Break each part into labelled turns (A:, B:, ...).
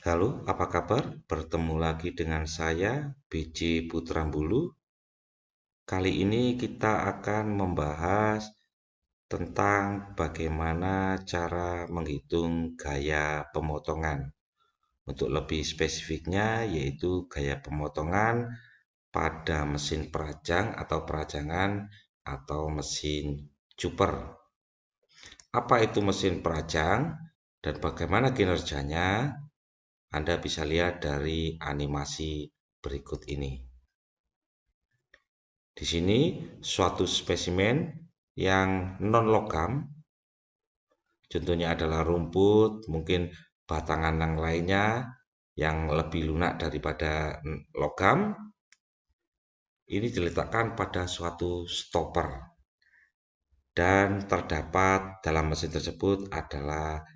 A: Halo, apa kabar? Bertemu lagi dengan saya, BJ Putrambulu. Kali ini kita akan membahas tentang bagaimana cara menghitung gaya pemotongan. Untuk lebih spesifiknya, yaitu gaya pemotongan pada mesin perajang atau perajangan atau mesin cuper. Apa itu mesin perajang dan bagaimana kinerjanya? Anda bisa lihat dari animasi berikut ini. Di sini suatu spesimen yang non logam, contohnya adalah rumput, mungkin batangan yang lainnya yang lebih lunak daripada logam, ini diletakkan pada suatu stopper dan terdapat dalam mesin tersebut adalah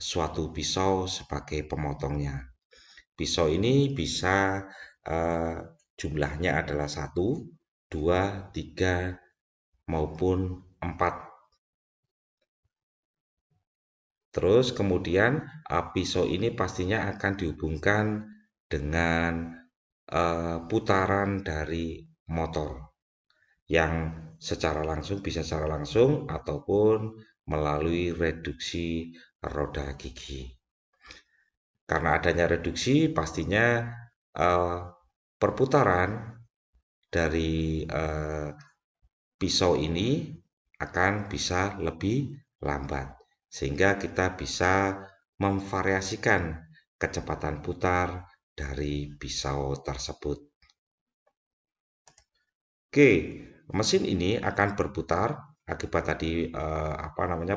A: suatu pisau sebagai pemotongnya. Pisau ini bisa eh, jumlahnya adalah 1, 2, 3 maupun 4. Terus kemudian pisau ini pastinya akan dihubungkan dengan putaran dari motor yang secara langsung bisa secara langsung ataupun melalui reduksi roda gigi. Karena adanya reduksi, pastinya eh, perputaran dari pisau ini akan bisa lebih lambat, sehingga kita bisa memvariasikan kecepatan putar dari pisau tersebut. Oke, mesin ini akan berputar akibat tadi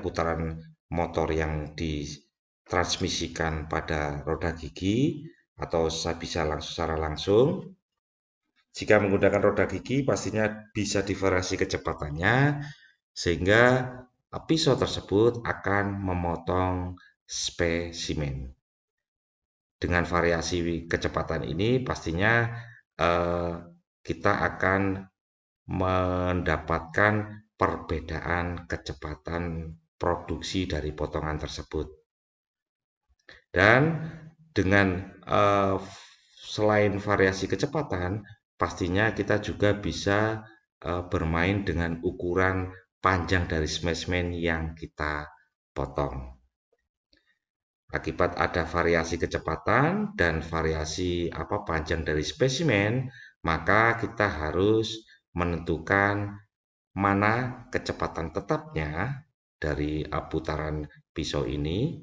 A: putaran motor yang ditransmisikan pada roda gigi atau bisa langsung secara langsung. Jika menggunakan roda gigi, pastinya bisa divariasi kecepatannya, sehingga pisau tersebut akan memotong spesimen. Dengan variasi kecepatan ini, pastinya eh, kita akan mendapatkan perbedaan kecepatan produksi dari potongan tersebut. Dan dengan eh, selain variasi kecepatan, pastinya kita juga bisa bermain dengan ukuran panjang dari spesimen yang kita potong. Akibat ada variasi kecepatan dan variasi panjang dari spesimen, maka kita harus menentukan mana kecepatan tetapnya dari putaran pisau ini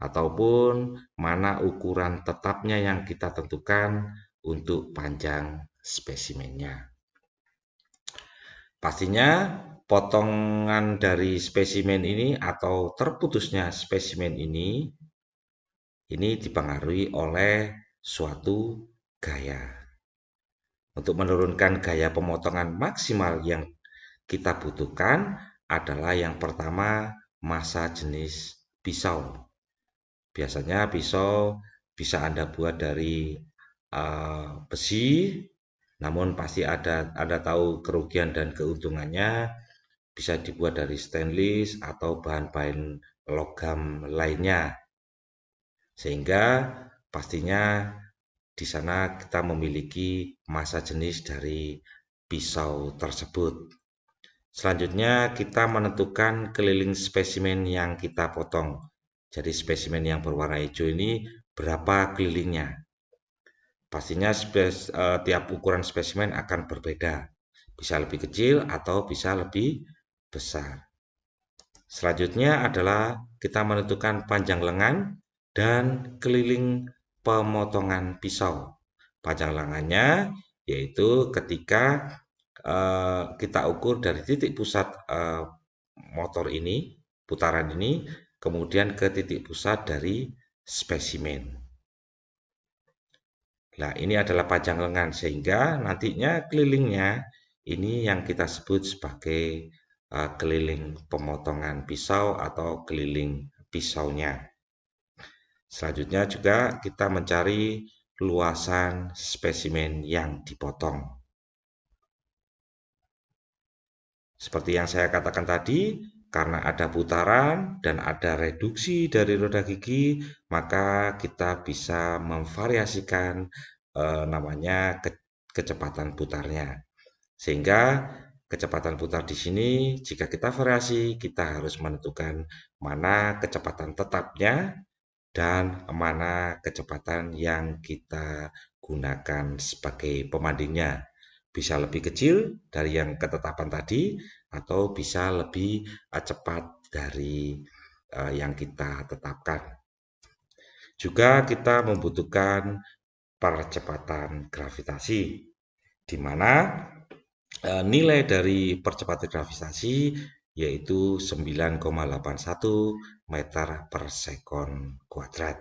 A: ataupun mana ukuran tetapnya yang kita tentukan untuk panjang spesimennya. Pastinya potongan dari spesimen ini atau terputusnya spesimen ini dipengaruhi oleh suatu gaya. Untuk menurunkan gaya pemotongan maksimal yang kita butuhkan adalah yang pertama massa jenis pisau. Biasanya pisau bisa Anda buat dari besi, namun pasti Anda tahu kerugian dan keuntungannya. Bisa dibuat dari stainless atau bahan-bahan logam lainnya, sehingga pastinya di sana kita memiliki massa jenis dari pisau tersebut. Selanjutnya kita menentukan keliling spesimen yang kita potong. Jadi spesimen yang berwarna hijau ini berapa kelilingnya. Pastinya tiap ukuran spesimen akan berbeda. Bisa lebih kecil atau bisa lebih besar. Selanjutnya adalah kita menentukan panjang lengan dan keliling pemotongan pisau. Panjang lengannya yaitu ketika kita ukur dari titik pusat motor ini, putaran ini, kemudian ke titik pusat dari spesimen. Nah, ini adalah panjang lengan, sehingga nantinya kelilingnya ini yang kita sebut sebagai keliling pemotongan pisau atau keliling pisaunya. Selanjutnya juga kita mencari luasan spesimen yang dipotong. Seperti yang saya katakan tadi, karena ada putaran dan ada reduksi dari roda gigi, maka kita bisa memvariasikan namanya kecepatan putarnya. Sehingga kecepatan putar di sini jika kita variasi, kita harus menentukan mana kecepatan tetapnya dan mana kecepatan yang kita gunakan sebagai pembandingnya. Bisa lebih kecil dari yang ketetapan tadi atau bisa lebih cepat dari yang kita tetapkan. Juga kita membutuhkan percepatan gravitasi, di mana nilai dari percepatan gravitasi yaitu 9,81 meter per sekon kuadrat.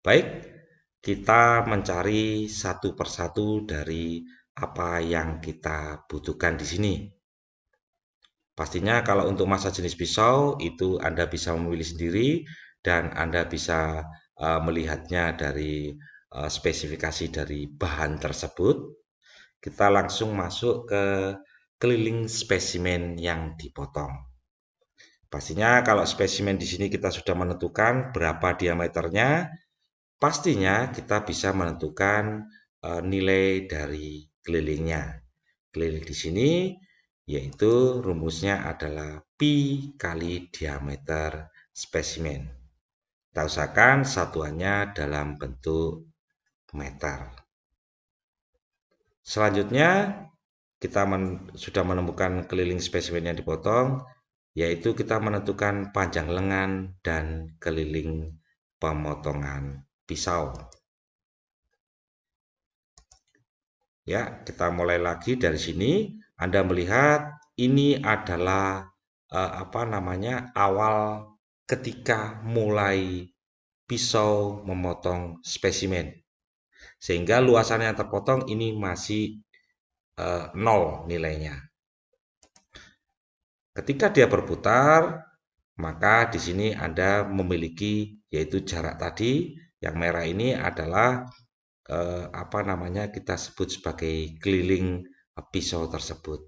A: Baik, kita mencari satu persatu dari apa yang kita butuhkan di sini. Pastinya kalau untuk massa jenis pisau itu Anda bisa memilih sendiri dan Anda bisa melihatnya dari spesifikasi dari bahan tersebut. Kita langsung masuk ke keliling spesimen yang dipotong. Pastinya kalau spesimen di sini kita sudah menentukan berapa diameternya, pastinya kita bisa menentukan nilai dari kelilingnya. Keliling di sini yaitu rumusnya adalah pi kali diameter spesimen. Kita usahakan satuannya dalam bentuk meter. Selanjutnya kita sudah menemukan keliling spesimen yang dipotong, yaitu kita menentukan panjang lengan dan keliling pemotongan pisau. Ya, kita mulai lagi dari sini. Anda melihat ini adalah awal ketika mulai pisau memotong spesimen. Sehingga luasan yang terpotong ini masih 0 nilainya. Ketika dia berputar, maka di sini Anda memiliki yaitu jarak tadi yang merah ini adalah kita sebut sebagai keliling pisau tersebut.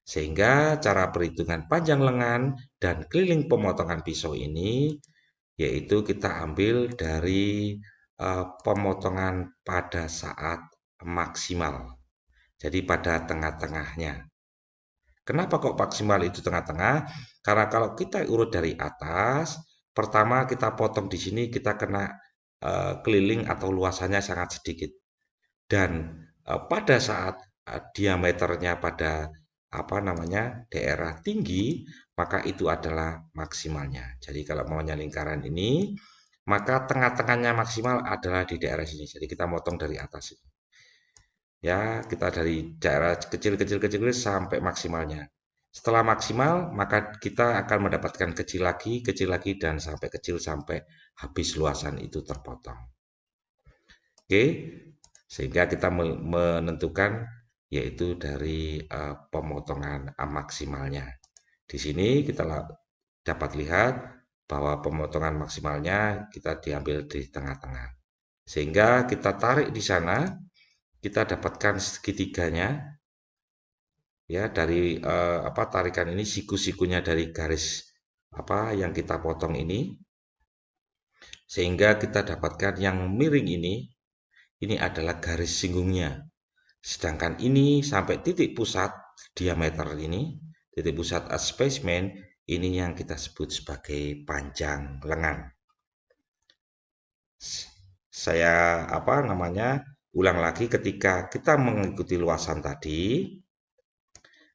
A: Sehingga cara perhitungan panjang lengan dan keliling pemotongan pisau ini yaitu kita ambil dari pemotongan pada saat maksimal. Jadi pada tengah-tengahnya. Kenapa kok maksimal itu tengah-tengah? Karena kalau kita urut dari atas, pertama kita potong di sini kita kena keliling atau luasannya sangat sedikit. Dan pada saat diameternya pada daerah tinggi, maka itu adalah maksimalnya. Jadi kalau maunya lingkaran ini, maka tengah-tengahnya maksimal adalah di daerah sini. Jadi kita motong dari atas ini. Ya, kita dari daerah kecil-kecil sampai maksimalnya. Setelah maksimal, maka kita akan mendapatkan kecil lagi, dan sampai kecil sampai habis luasan itu terpotong. Oke, sehingga kita menentukan yaitu dari pemotongan maksimalnya. Di sini kita dapat lihat bahwa pemotongan maksimalnya kita diambil di tengah-tengah. Sehingga kita tarik di sana, kita dapatkan segitiganya ya dari tarikan ini siku-sikunya dari garis yang kita potong ini, sehingga kita dapatkan yang miring ini adalah garis singgungnya. Sedangkan ini sampai titik pusat diameter ini, titik pusat spesimen ini yang kita sebut sebagai panjang lengan. Saya ulang lagi, ketika kita mengikuti luasan tadi,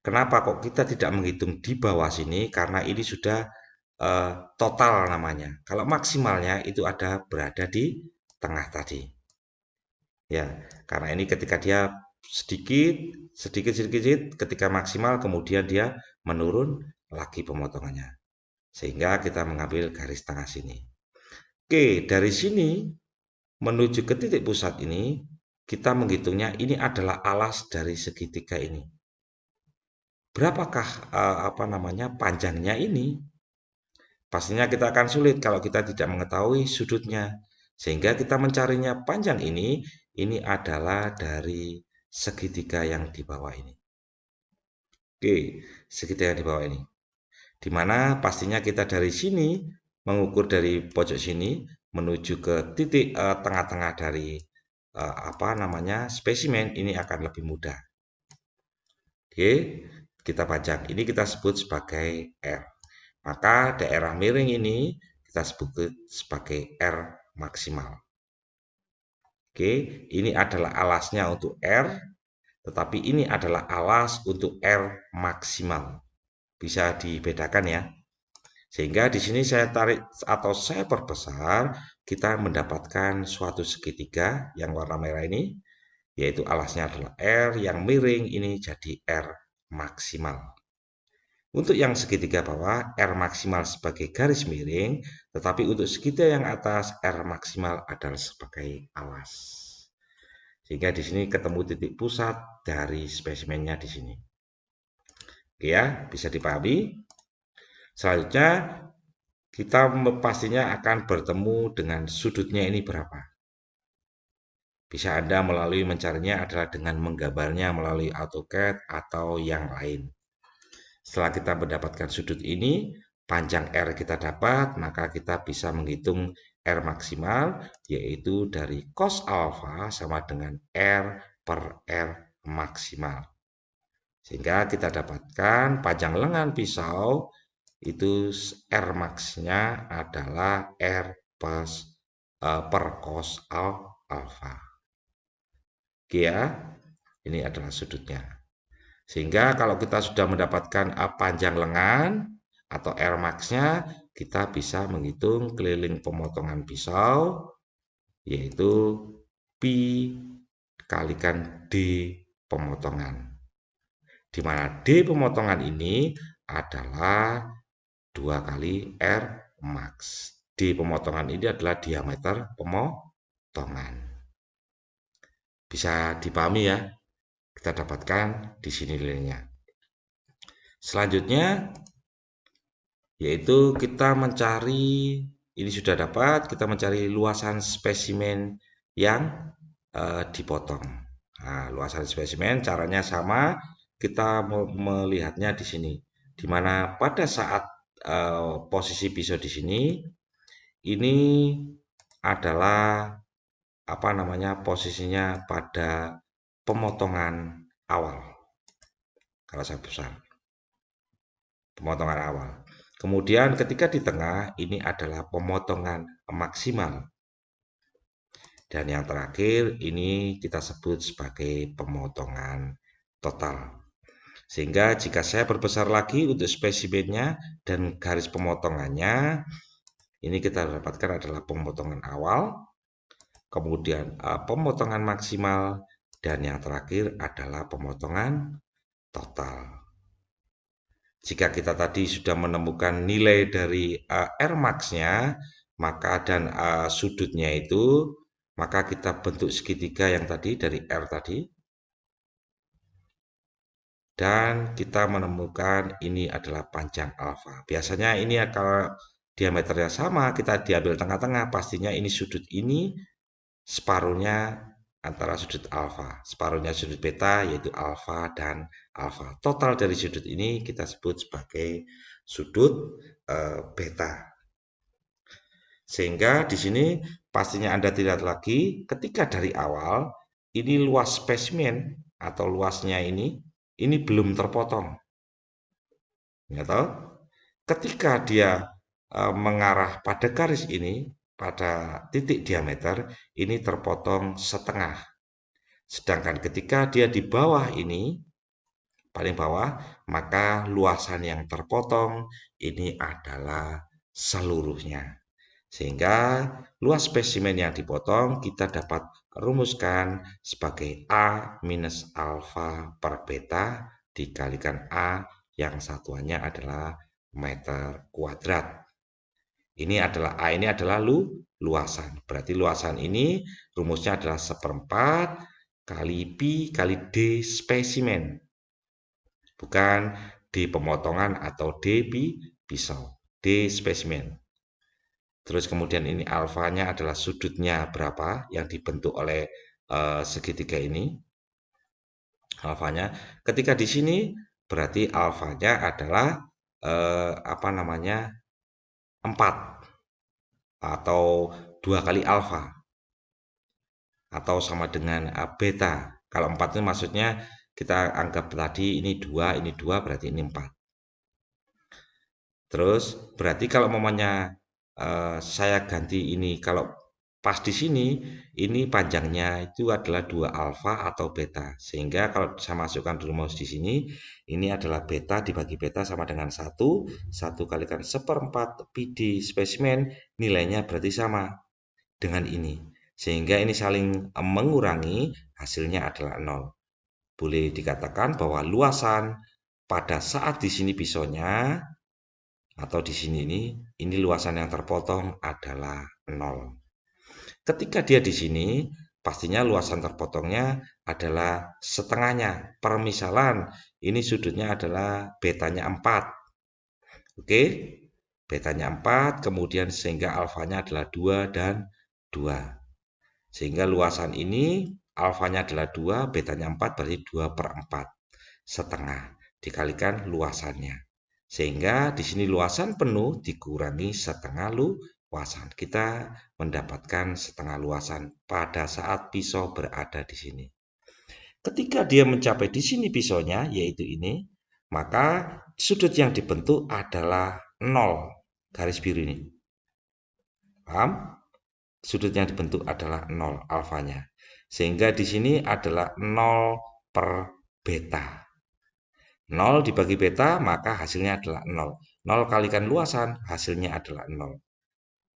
A: kenapa kok kita tidak menghitung di bawah sini? Karena ini sudah total namanya. Kalau maksimalnya itu ada berada di tengah tadi. Ya, karena ini ketika dia sedikit, ketika maksimal kemudian dia menurun lagi pemotongannya. Sehingga kita mengambil garis tengah sini. Oke, dari sini menuju ke titik pusat ini, kita menghitungnya ini adalah alas dari segitiga ini. Berapakah panjangnya ini? Pastinya kita akan sulit kalau kita tidak mengetahui sudutnya. Sehingga kita mencarinya panjang ini adalah dari segitiga yang di bawah ini. Oke, segitiga yang di bawah ini. di mana pastinya kita dari sini mengukur dari pojok sini menuju ke titik tengah-tengah dari spesimen ini akan lebih mudah. Oke, kita pajang. Ini kita sebut sebagai R. Maka daerah miring ini kita sebut sebagai R maksimal. Oke, ini adalah alasnya untuk R, tetapi ini adalah alas untuk R maksimal. Bisa dibedakan ya. Sehingga di sini saya tarik atau saya perbesar, kita mendapatkan suatu segitiga yang warna merah ini, yaitu alasnya adalah R, yang miring ini jadi R maksimal. Untuk yang segitiga bawah, R maksimal sebagai garis miring, tetapi untuk segitiga yang atas, R maksimal adalah sebagai alas. Sehingga di sini ketemu titik pusat dari spesimennya di sini. Oke ya, bisa dipahami. Selanjutnya, kita pastinya akan bertemu dengan sudutnya ini berapa. Bisa Anda melalui mencarinya adalah dengan menggambarnya melalui AutoCAD atau yang lain. Setelah kita mendapatkan sudut ini, panjang R kita dapat, maka kita bisa menghitung R maksimal, yaitu dari cos alfa sama dengan R per R maksimal. Sehingga kita dapatkan panjang lengan pisau itu R max-nya adalah R per cos alfa. Oke ya, ini adalah sudutnya. Sehingga kalau kita sudah mendapatkan panjang lengan atau R max-nya, kita bisa menghitung keliling pemotongan pisau, yaitu pi kalikan D pemotongan. Di mana D pemotongan ini adalah 2 kali R max. D pemotongan ini adalah diameter pemotongan. Bisa dipahami ya? Kita dapatkan di sini nilainya. Selanjutnya yaitu kita mencari, ini sudah dapat, kita mencari luasan spesimen yang dipotong. Nah, luasan spesimen caranya sama, kita melihatnya di sini, di mana pada saat posisi pisau di sini, ini adalah posisinya pada pemotongan awal. Kalau saya besar, pemotongan awal. Kemudian ketika di tengah, ini adalah pemotongan maksimal. Dan yang terakhir, ini kita sebut sebagai pemotongan total. Sehingga jika saya berbesar lagi untuk spesimennya dan garis pemotongannya, ini kita dapatkan adalah pemotongan awal, kemudian pemotongan maksimal, dan yang terakhir adalah pemotongan total. Jika kita tadi sudah menemukan nilai dari R max-nya, maka dan sudutnya itu, maka kita bentuk segitiga yang tadi dari R tadi. Dan kita menemukan ini adalah panjang alfa. Biasanya ini kalau diameternya sama, kita diambil tengah-tengah, pastinya ini sudut ini separuhnya antara sudut alfa, separuhnya sudut beta yaitu alfa dan alfa. Total dari sudut ini kita sebut sebagai sudut beta. Sehingga di sini pastinya Anda tidak lagi ketika dari awal ini luas spesimen atau luasnya ini belum terpotong. Ya tahu? Ketika dia mengarah pada garis ini, pada titik diameter, ini terpotong setengah. Sedangkan ketika dia di bawah ini, paling bawah, maka luasan yang terpotong ini adalah seluruhnya. Sehingga luas spesimen yang dipotong kita dapat rumuskan sebagai A minus alfa per beta dikalikan A yang satuannya adalah meter kuadrat. Ini adalah A ini adalah luasan. Berarti luasan ini rumusnya adalah 1/4 kali pi kali D spesimen. Bukan D pemotongan atau D pisau. D spesimen. Terus kemudian ini alfanya adalah sudutnya berapa yang dibentuk oleh segitiga ini. Alfanya. Ketika di sini berarti alfanya adalah apa namanya 4 atau 2 kali alfa atau sama dengan beta. Kalau 4 itu maksudnya kita anggap tadi ini 2 berarti ini 4. Terus berarti kalau momennya saya ganti ini, kalau pas di sini ini panjangnya itu adalah 2 alfa atau beta. Sehingga kalau saya masukkan rumus di sini, ini adalah beta dibagi beta sama dengan 1 kalikan 1/4 pi di spesimen, nilainya berarti sama dengan ini. Sehingga ini saling mengurangi, hasilnya adalah 0. Boleh dikatakan bahwa luasan pada saat di sini pisaunya atau di sini ini luasan yang terpotong adalah 0. Ketika dia di sini, pastinya luasan terpotongnya adalah setengahnya. Permisalan, ini sudutnya adalah betanya 4. Oke, betanya 4, kemudian sehingga alfanya adalah 2 dan 2. Sehingga luasan ini alfanya adalah 2, betanya 4 berarti 2/4. Setengah dikalikan luasannya. Sehingga di sini luasan penuh dikurangi setengah luasan. Kita mendapatkan setengah luasan pada saat pisau berada di sini. Ketika dia mencapai di sini pisaunya, yaitu ini, maka sudut yang dibentuk adalah 0. Garis biru ini. Paham? Sudut yang dibentuk adalah 0 alfanya. Sehingga di sini adalah 0 per beta. 0 dibagi beta, maka hasilnya adalah 0. 0 kalikan luasan, hasilnya adalah 0.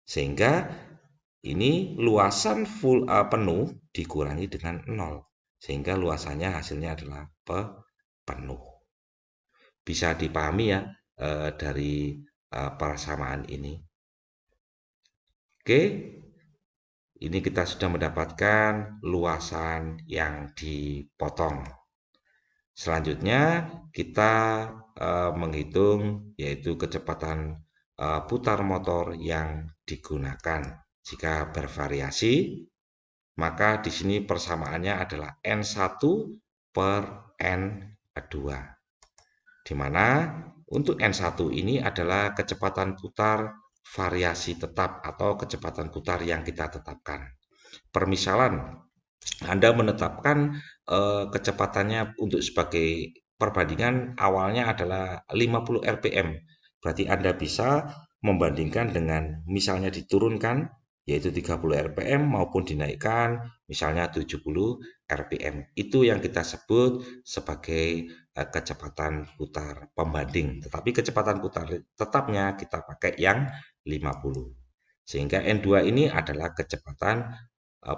A: Sehingga ini luasan penuh dikurangi dengan 0. Sehingga luasannya hasilnya adalah penuh. Bisa dipahami ya dari persamaan ini. Oke, ini kita sudah mendapatkan luasan yang dipotong. Selanjutnya kita menghitung yaitu kecepatan putar motor yang digunakan. Jika bervariasi, maka di sini persamaannya adalah N1 per N2. Di mana untuk N1 ini adalah kecepatan putar variasi tetap atau kecepatan putar yang kita tetapkan. Permisalan, Anda menetapkan kecepatannya untuk sebagai perbandingan awalnya adalah 50 rpm. Berarti Anda bisa membandingkan dengan misalnya diturunkan yaitu 30 rpm maupun dinaikkan misalnya 70 rpm. Itu yang kita sebut sebagai kecepatan putar pembanding. Tetapi kecepatan putar tetapnya kita pakai yang 50. Sehingga N2 ini adalah kecepatan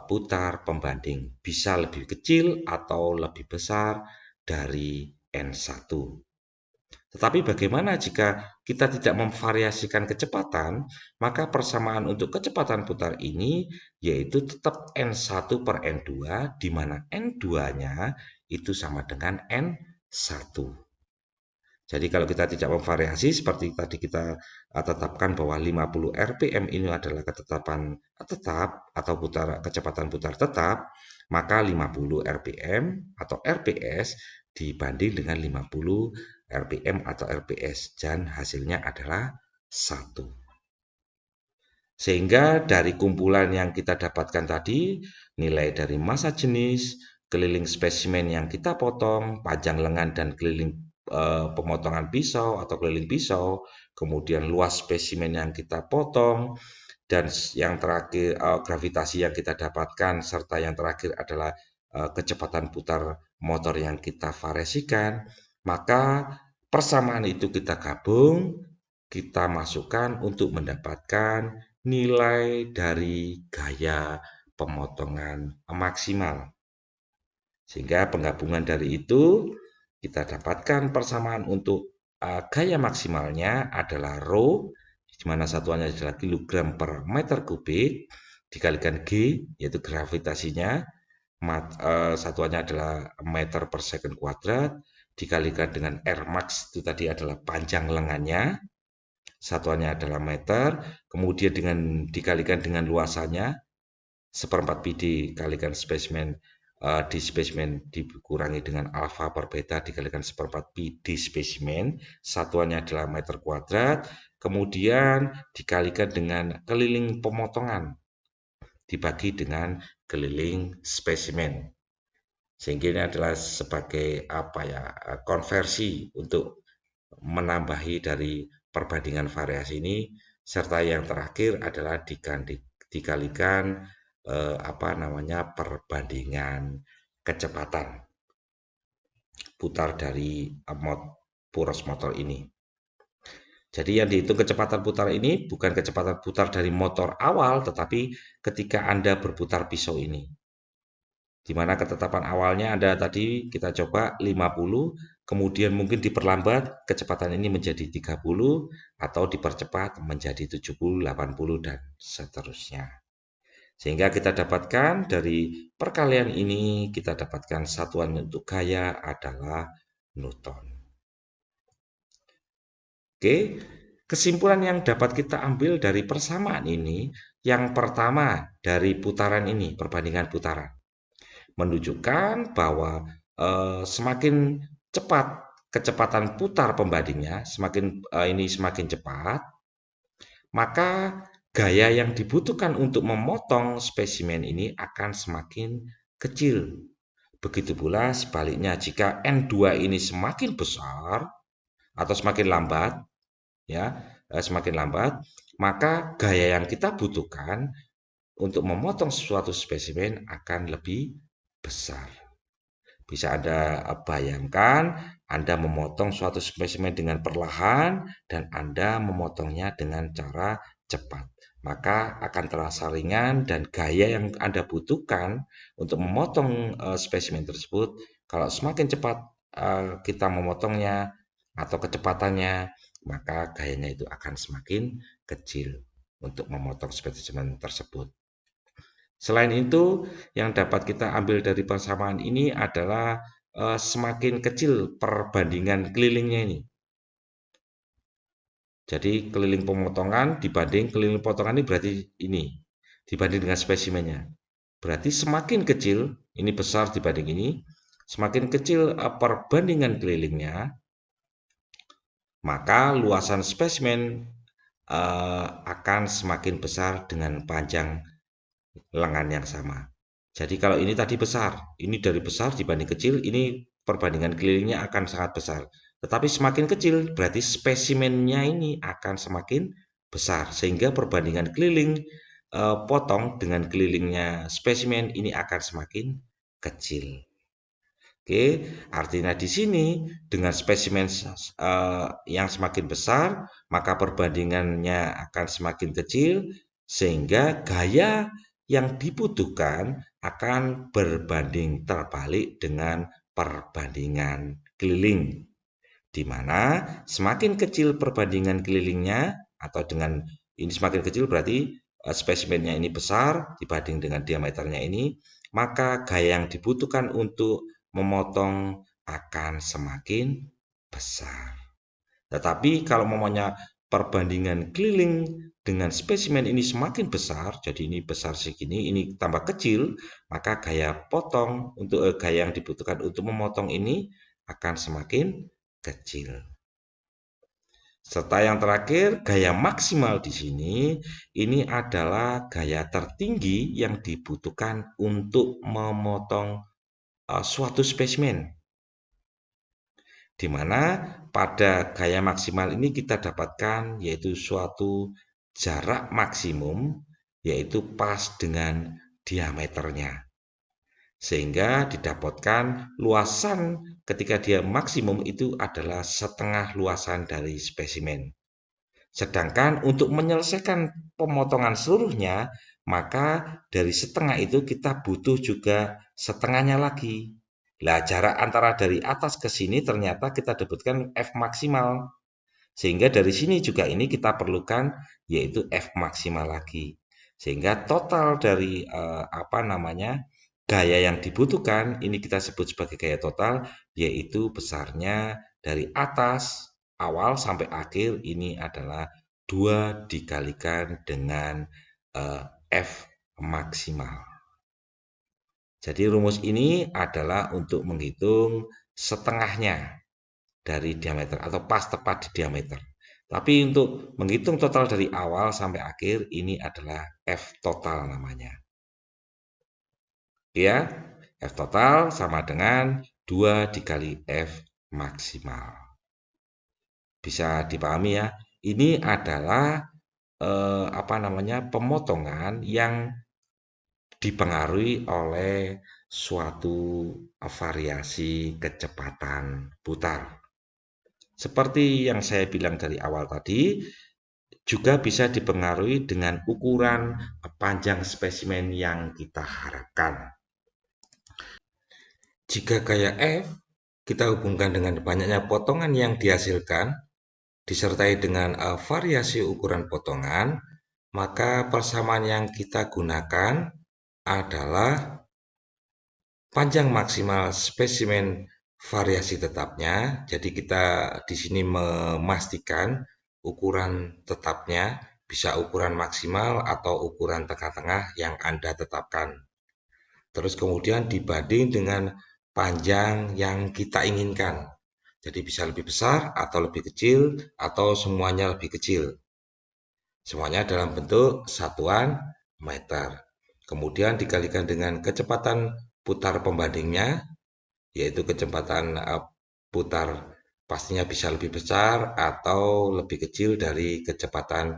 A: putar pembanding. Bisa lebih kecil atau lebih besar dari N1. Tetapi bagaimana jika kita tidak memvariasikan kecepatan, maka persamaan untuk kecepatan putar ini yaitu tetap N1 per N2, di mana N2-nya itu sama dengan N1. Jadi kalau kita tidak memvariasi seperti tadi kita tetapkan bahwa 50 rpm ini adalah ketetapan tetap atau kecepatan putar tetap, maka 50 rpm atau rps dibanding dengan 50 rpm atau rps dan hasilnya adalah 1. Sehingga dari kumpulan yang kita dapatkan tadi, nilai dari massa jenis, keliling spesimen yang kita potong, panjang lengan dan keliling pemotongan pisau atau keliling pisau, kemudian luas spesimen yang kita potong, dan yang terakhir gravitasi yang kita dapatkan, serta yang terakhir adalah kecepatan putar motor yang kita variasikan, maka persamaan itu kita gabung, kita masukkan untuk mendapatkan nilai dari gaya pemotongan maksimal. Sehingga penggabungan dari itu kita dapatkan persamaan untuk gaya maksimalnya adalah rho, di mana satuannya adalah kilogram per meter kubik, dikalikan G, yaitu gravitasinya, satuannya adalah meter per second kuadrat, dikalikan dengan R max, itu tadi adalah panjang lengannya, satuannya adalah meter, kemudian dikalikan dengan luasannya, 1/4 pi dikalikan spesimen di spesimen dikurangi dengan alfa per beta dikalikan 1/4 pi di spesimen, satuannya adalah meter kuadrat, kemudian dikalikan dengan keliling pemotongan, dibagi dengan keliling spesimen. Sehingga ini adalah sebagai konversi untuk menambahi dari perbandingan variasi ini, serta yang terakhir adalah dikalikan perbandingan kecepatan putar dari poros motor ini. Jadi yang dihitung kecepatan putar ini bukan kecepatan putar dari motor awal, tetapi ketika Anda berputar pisau ini. Di mana ketetapan awalnya Anda tadi kita coba 50, kemudian mungkin diperlambat kecepatan ini menjadi 30 atau dipercepat menjadi 70, 80 dan seterusnya. Sehingga kita dapatkan dari perkalian ini kita dapatkan satuan untuk gaya adalah Newton. Oke, kesimpulan yang dapat kita ambil dari persamaan ini, yang pertama dari putaran ini, perbandingan putaran menunjukkan bahwa semakin cepat kecepatan putar pembandingnya, semakin cepat, maka gaya yang dibutuhkan untuk memotong spesimen ini akan semakin kecil. Begitu pula sebaliknya, jika N2 ini semakin besar atau semakin lambat, ya, semakin lambat, maka gaya yang kita butuhkan untuk memotong suatu spesimen akan lebih besar. Bisa Anda bayangkan, Anda memotong suatu spesimen dengan perlahan dan Anda memotongnya dengan cara cepat. Maka akan terasa ringan dan gaya yang Anda butuhkan untuk memotong spesimen tersebut, kalau semakin cepat kita memotongnya atau kecepatannya, maka gayanya itu akan semakin kecil untuk memotong spesimen tersebut. Selain itu, yang dapat kita ambil dari persamaan ini adalah semakin kecil perbandingan kelilingnya ini. Jadi keliling pemotongan dibanding keliling potongan ini berarti ini dibanding dengan spesimennya. Berarti semakin kecil, ini besar dibanding ini, semakin kecil perbandingan kelilingnya, maka luasan spesimen akan semakin besar dengan panjang lengan yang sama. Jadi kalau ini tadi besar, ini dari besar dibanding kecil, ini perbandingan kelilingnya akan sangat besar. Tetapi semakin kecil berarti spesimennya ini akan semakin besar, sehingga perbandingan keliling potong dengan kelilingnya spesimen ini akan semakin kecil. Oke, artinya di sini dengan spesimen yang semakin besar, maka perbandingannya akan semakin kecil, sehingga gaya yang dibutuhkan akan berbanding terbalik dengan perbandingan keliling, di mana semakin kecil perbandingan kelilingnya atau dengan ini semakin kecil berarti spesimennya ini besar dibanding dengan diameternya ini, maka gaya yang dibutuhkan untuk memotong akan semakin besar. Tetapi kalau momennya perbandingan keliling dengan spesimen ini semakin besar, jadi ini besar segini, ini tambah kecil, maka gaya potong untuk gaya yang dibutuhkan untuk memotong ini akan semakin kecil. Serta yang terakhir, gaya maksimal di sini ini adalah gaya tertinggi yang dibutuhkan untuk memotong suatu spesimen, di mana pada gaya maksimal ini kita dapatkan yaitu suatu jarak maksimum, yaitu pas dengan diameternya, sehingga didapatkan luasan ketika dia maksimum itu adalah setengah luasan dari spesimen. Sedangkan untuk menyelesaikan pemotongan seluruhnya, maka dari setengah itu kita butuh juga setengahnya lagi. Nah, jarak antara dari atas ke sini ternyata kita dapatkan F maksimal. Sehingga dari sini juga ini kita perlukan yaitu F maksimal lagi. Sehingga total dari gaya yang dibutuhkan ini kita sebut sebagai gaya total, yaitu besarnya dari atas awal sampai akhir ini adalah 2 dikalikan dengan F maksimal. Jadi rumus ini adalah untuk menghitung setengahnya dari diameter atau pas tepat di diameter. Tapi untuk menghitung total dari awal sampai akhir ini adalah F total namanya. Ya, F total sama dengan 2 dikali F maksimal. Bisa dipahami ya. Ini adalah pemotongan yang dipengaruhi oleh suatu variasi kecepatan putar. Seperti yang saya bilang dari awal tadi, juga bisa dipengaruhi dengan ukuran panjang spesimen yang kita harapkan. Jika gaya F kita hubungkan dengan banyaknya potongan yang dihasilkan, disertai dengan variasi ukuran potongan, maka persamaan yang kita gunakan adalah panjang maksimal spesimen variasi tetapnya. Jadi kita di sini memastikan ukuran tetapnya bisa ukuran maksimal atau ukuran tengah-tengah yang Anda tetapkan. Terus kemudian dibanding dengan panjang yang kita inginkan. Jadi bisa lebih besar atau lebih kecil atau semuanya lebih kecil. Semuanya dalam bentuk satuan meter. Kemudian dikalikan dengan kecepatan putar pembandingnya, yaitu kecepatan putar pastinya bisa lebih besar atau lebih kecil dari kecepatan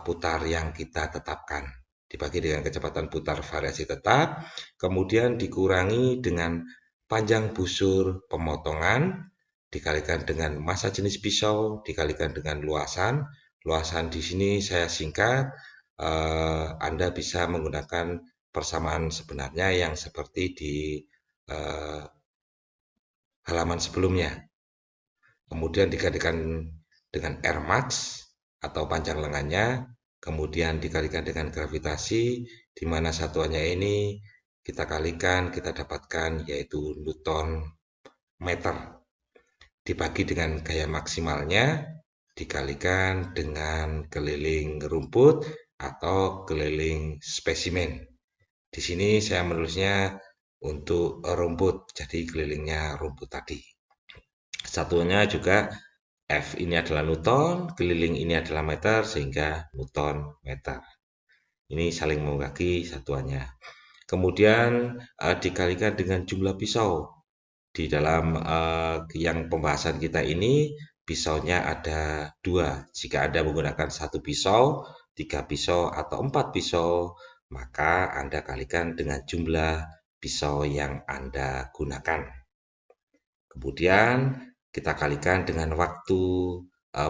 A: putar yang kita tetapkan. Dibagi dengan kecepatan putar variasi tetap, kemudian dikurangi dengan panjang busur pemotongan, dikalikan dengan massa jenis pisau, dikalikan dengan luasan. Luasan di sini saya singkat, Anda bisa menggunakan persamaan sebenarnya yang seperti di eh, halaman sebelumnya. Kemudian dikalikan dengan R max atau panjang lengannya, kemudian dikalikan dengan gravitasi, di mana satuannya ini kita kalikan, kita dapatkan yaitu Newton meter. Dibagi dengan gaya maksimalnya, dikalikan dengan keliling rumput atau keliling spesimen. Di sini saya menulisnya untuk rumput, jadi kelilingnya rumput tadi. Satuannya juga F ini adalah Newton, keliling ini adalah meter, sehingga Newton meter. Ini saling membagi satuannya. Kemudian dikalikan dengan jumlah pisau. Di dalam yang pembahasan kita ini, pisaunya ada 2. Jika Anda menggunakan 1 pisau, 3 pisau, atau 4 pisau, maka Anda kalikan dengan jumlah pisau yang Anda gunakan. Kemudian kita kalikan dengan waktu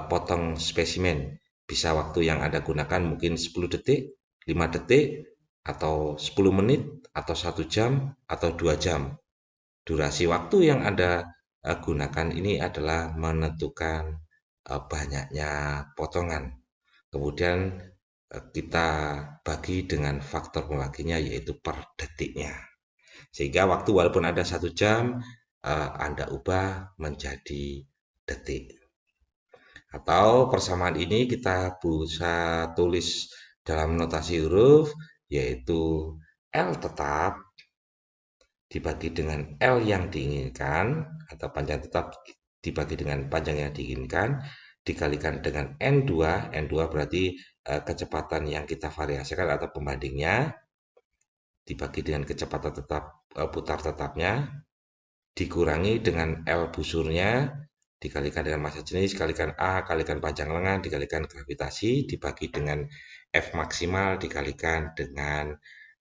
A: potong spesimen. Bisa waktu yang Anda gunakan mungkin 10 detik, 5 detik, atau 10 menit, atau 1 jam, atau 2 jam. Durasi waktu yang Anda gunakan ini adalah menentukan banyaknya potongan. Kemudian kita bagi dengan faktor pembaginya yaitu per detiknya. Sehingga waktu walaupun ada 1 jam, Anda ubah menjadi detik. Atau persamaan ini kita bisa tulis dalam notasi huruf, yaitu L tetap dibagi dengan L yang diinginkan, atau panjang tetap dibagi dengan panjang yang diinginkan, dikalikan dengan N2, N2 berarti kecepatan yang kita variasikan atau pembandingnya, dibagi dengan kecepatan tetap putar tetapnya, dikurangi dengan L busurnya, dikalikan dengan massa jenis, kalikan A, kalikan panjang lengan, dikalikan gravitasi, dibagi dengan F maksimal, dikalikan dengan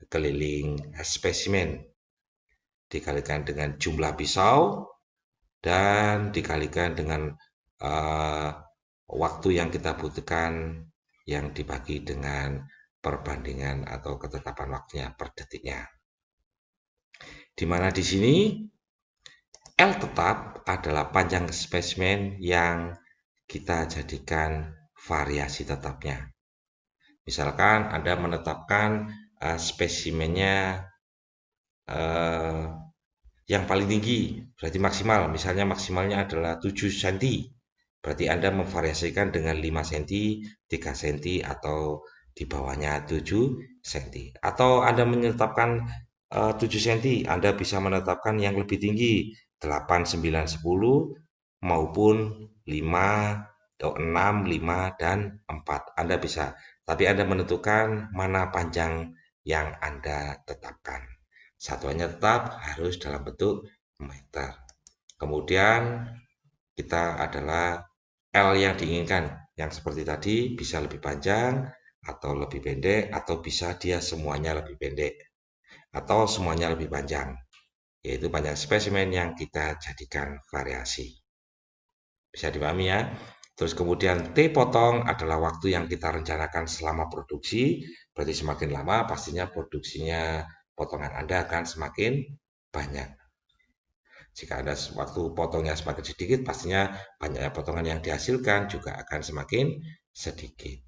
A: keliling spesimen, dikalikan dengan jumlah pisau, dan dikalikan dengan waktu yang kita butuhkan yang dibagi dengan perbandingan atau ketetapan waktunya per detiknya. Di mana di sini L tetap adalah panjang spesimen yang kita jadikan variasi tetapnya. Misalkan Anda menetapkan spesimennya yang paling tinggi, berarti maksimal. Misalnya maksimalnya adalah 7 cm. Berarti Anda memvariasikan dengan 5 cm, 3 cm, atau di bawahnya 7 cm. Atau Anda menetapkan 7 cm, Anda bisa menetapkan yang lebih tinggi 8, 9, 10 maupun 5 atau 6, 5, dan 4. Anda bisa, tapi Anda menentukan mana panjang yang Anda tetapkan. Satuannya tetap harus dalam bentuk meter. Kemudian kita adalah L yang diinginkan, yang seperti tadi bisa lebih panjang atau lebih pendek, atau bisa dia semuanya lebih pendek atau semuanya lebih panjang, yaitu panjang spesimen yang kita jadikan variasi. Bisa dipahami ya? Terus kemudian T potong adalah waktu yang kita rencanakan selama produksi, berarti semakin lama pastinya produksinya potongan Anda akan semakin banyak. Jika Anda waktu potongnya semakin sedikit, pastinya banyaknya potongan yang dihasilkan juga akan semakin sedikit.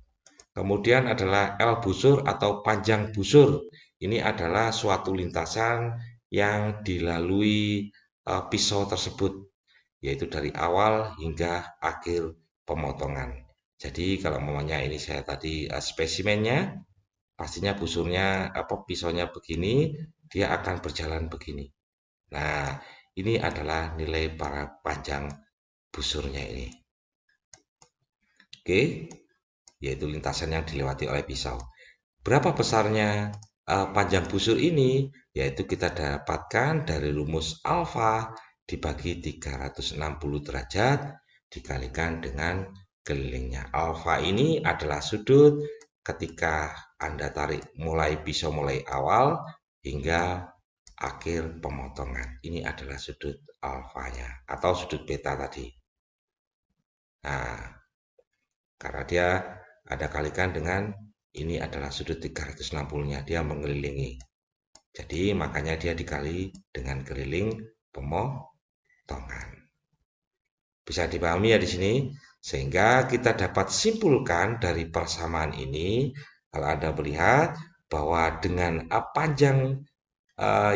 A: Kemudian adalah L busur atau panjang busur. Ini adalah suatu lintasan yang dilalui pisau tersebut, yaitu dari awal hingga akhir pemotongan. Jadi kalau umpamanya ini saya tadi spesimennya, pastinya busurnya pisaunya begini, dia akan berjalan begini. Nah, ini adalah nilai para panjang busurnya ini. Oke, yaitu lintasan yang dilewati oleh pisau. Berapa besarnya panjang busur ini? Yaitu kita dapatkan dari rumus alfa dibagi 360 derajat dikalikan dengan kelilingnya. Alfa ini adalah sudut ketika Anda tarik mulai pisau mulai awal hingga akhir pemotongan. Ini adalah sudut alfanya atau sudut beta tadi. Nah, karena dia ada kalikan dengan ini adalah sudut 360-nya, dia mengelilingi. Jadi makanya dia dikali dengan keliling pemotongan. Bisa dipahami ya di sini? Sehingga kita dapat simpulkan dari persamaan ini, kalau Anda melihat bahwa dengan panjang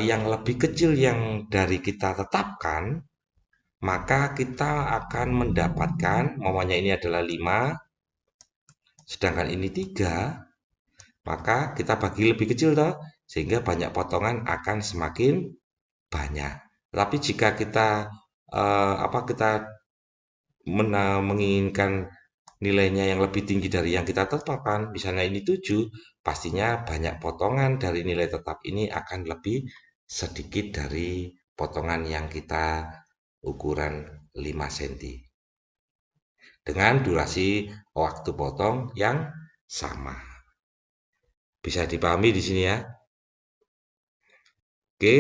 A: yang lebih kecil yang dari kita tetapkan, maka kita akan mendapatkan, namanya ini adalah 5, sedangkan ini 3, maka kita bagi lebih kecil toh, sehingga banyak potongan akan semakin banyak. Tapi jika kita kita menginginkan nilainya yang lebih tinggi dari yang kita tetapkan, misalnya ini 7, pastinya banyak potongan dari nilai tetap ini akan lebih sedikit dari potongan yang kita ukuran 5 cm. Dengan durasi waktu potong yang sama. Bisa dipahami di sini ya. Oke.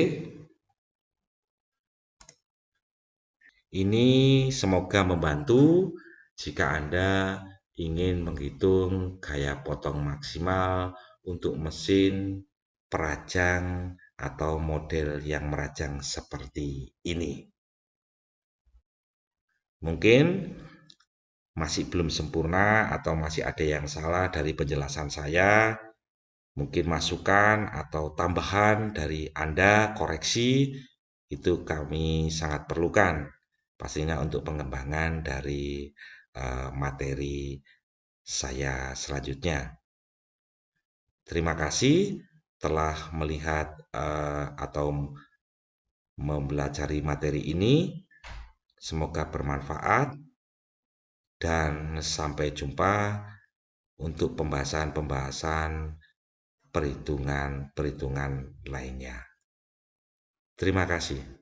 A: Ini semoga membantu jika Anda ingin menghitung gaya potong maksimal untuk mesin perajang atau model yang merajang seperti ini. Mungkin masih belum sempurna atau masih ada yang salah dari penjelasan saya. Mungkin masukan atau tambahan dari Anda, koreksi, itu kami sangat perlukan. Pastinya untuk pengembangan dari materi saya selanjutnya. Terima kasih telah melihat atau mempelajari materi ini. Semoga bermanfaat dan sampai jumpa untuk pembahasan-pembahasan perhitungan-perhitungan lainnya. Terima kasih.